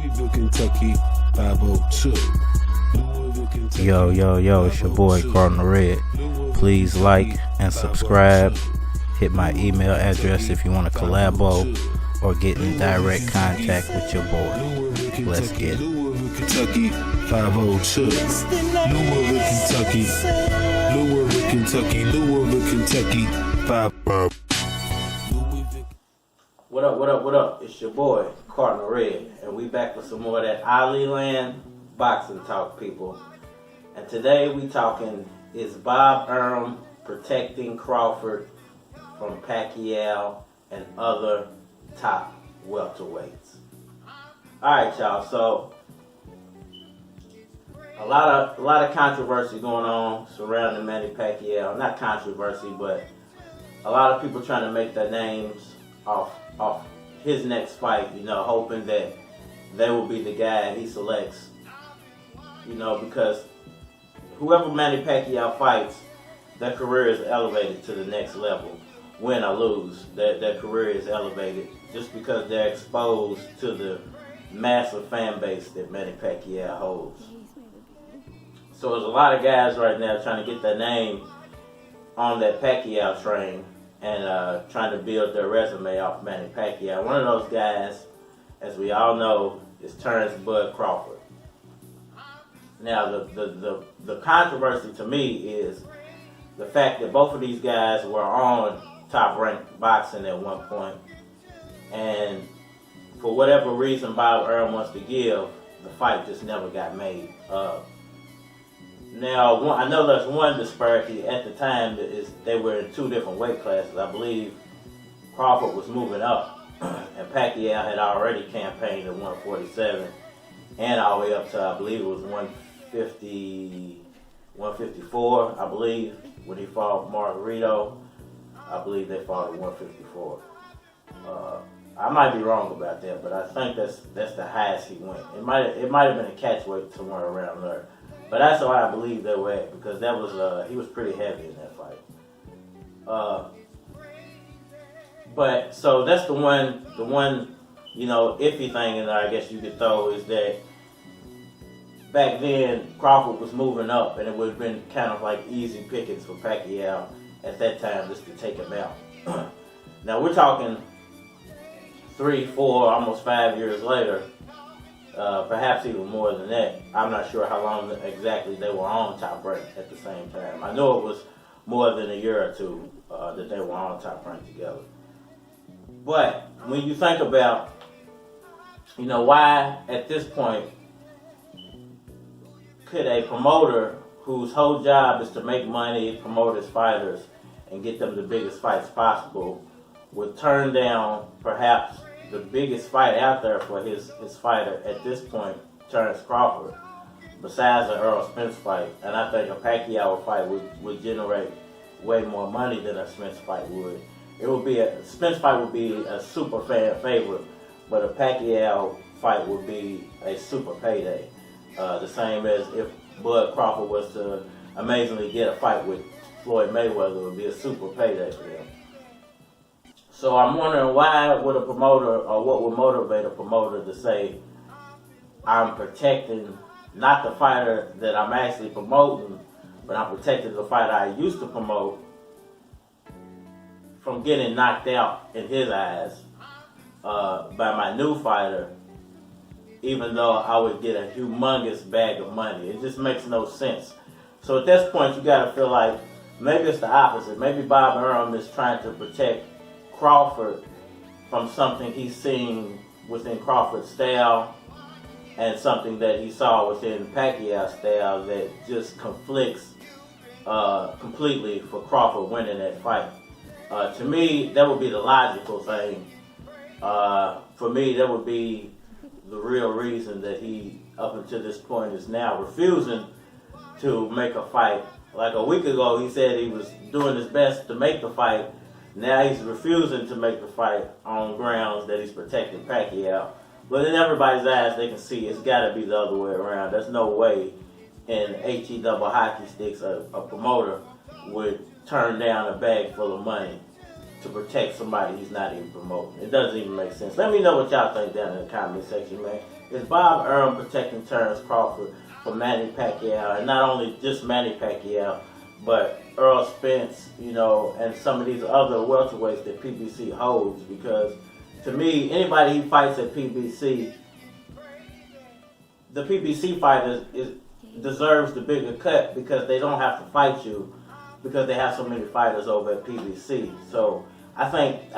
Louisville, Kentucky, 502. Yo, it's your boy Cardinal Red. Please like and subscribe. Hit my email address if you want to collabo or get in direct contact with your boy. Let's get it. Louisville, Kentucky, 502. Louisville, Kentucky. Louisville, Kentucky. Louisville, Kentucky, 5. What up? It's your boy, Cardinal Red, and we back with some more of that Ali Land boxing talk, people. And today we talking, is Bob Arum protecting Crawford from Pacquiao and other top welterweights? Alright, y'all, so a lot of controversy going on surrounding Manny Pacquiao. Not controversy, but a lot of people trying to make their names off his next fight, hoping that they will be the guy he selects, because whoever Manny Pacquiao fights, their career is elevated to the next level. Win or lose, their career is elevated just because they're exposed to the massive fan base that Manny Pacquiao holds. So there's a lot of guys right now trying to get their name on that Pacquiao train and trying to build their resume off Manny Pacquiao. One of those guys, as we all know, is Terence "Bud" Crawford. Now, the controversy to me is the fact that both of these guys were on Top Rank Boxing at one point, and for whatever reason Bob Arum wants to give, the fight just never got made. Now, I know there's one disparity at the time, that is they were in two different weight classes. I believe Crawford was moving up, and Pacquiao had already campaigned at 147, and all the way up to, I believe it was 154, I believe, when he fought Margarito. I believe they fought at 154. I might be wrong about that, but I think that's the highest he went. It might have been a catchweight somewhere around there. But that's why I believe they were at, because that was he was pretty heavy in that fight. But so that's the one iffy thing in there, I guess you could throw, is that back then Crawford was moving up, and it would have been kind of like easy pickings for Pacquiao at that time just to take him out. Now we're talking 3, 4, almost 5 years later. Perhaps even more than that. I'm not sure how long exactly they were on Top Rank at the same time. I know it was more than a year or two that they were on Top Rank together. But when you think about, why at this point could a promoter whose whole job is to make money, promote his fighters, and get them the biggest fights possible, would turn down perhaps the biggest fight out there for his fighter at this point, Terence Crawford, besides the Errol Spence fight? And I think a Pacquiao fight would generate way more money than a Spence fight would. Spence fight would be a super fan favorite, but a Pacquiao fight would be a super payday. The same as if Bud Crawford was to amazingly get a fight with Floyd Mayweather, it would be a super payday for him. So I'm wondering, why would a promoter, or what would motivate a promoter to say, I'm protecting not the fighter that I'm actually promoting, but I'm protecting the fighter I used to promote from getting knocked out in his eyes by my new fighter, even though I would get a humongous bag of money. It just makes no sense. So at this point, you got to feel like maybe it's the opposite. Maybe Bob Arum is trying to protect Crawford from something he's seen within Crawford's style and something that he saw within Pacquiao's style that just conflicts completely for Crawford winning that fight. To me, that would be the logical thing. For me, that would be the real reason that he, up until this point, is now refusing to make a fight. Like a week ago, he said he was doing his best to make the fight. Now he's refusing to make the fight on grounds that he's protecting Pacquiao. But in everybody's eyes, they can see it's got to be the other way around. There's no way in HE double hockey sticks a promoter would turn down a bag full of money to protect somebody he's not even promoting. It doesn't even make sense. Let me know what y'all think down in the comment section, man. Is Bob Arum protecting Terence Crawford from Manny Pacquiao? And not only just Manny Pacquiao, but Errol, Spence, you know, and some of these other welterweights that PBC holds. Because to me, anybody he fights at PBC, the PBC fighter deserves the bigger cut because they don't have to fight you because they have so many fighters over at PBC. So I think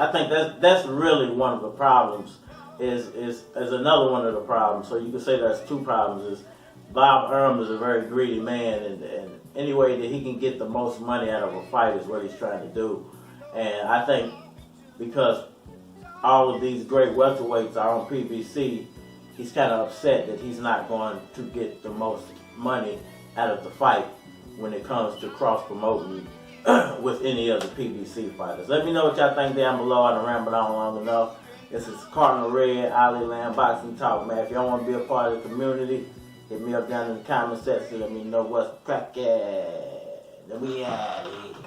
that's really one of the problems. Is another one of the problems. So you can say there's two problems. Is Bob Arum is a very greedy man, and any way that he can get the most money out of a fight is what he's trying to do. And I think because all of these great welterweights are on PBC, he's kind of upset that he's not going to get the most money out of the fight when it comes to cross-promoting with any other PBC fighters. Let me know what y'all think down below. I done rambled on long enough. This is Cardinal Red, Ali Land Boxing Talk, man. If y'all want to be a part of the community, hit me up down in the comment section. Let me know what's cracking. Let me at it.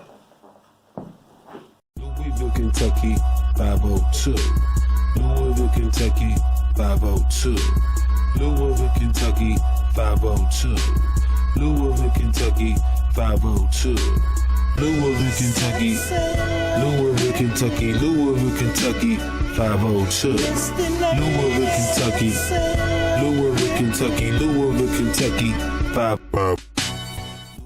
Louisville, Kentucky, 502. Louisville, Kentucky, 502. Louisville, Kentucky, 502. Louisville, Kentucky, 502. Louisville, Kentucky, Louisville, Kentucky, Louisville, Kentucky, 502. Louisville, Kentucky, Louisville, Kentucky, Louisville, Kentucky, 5.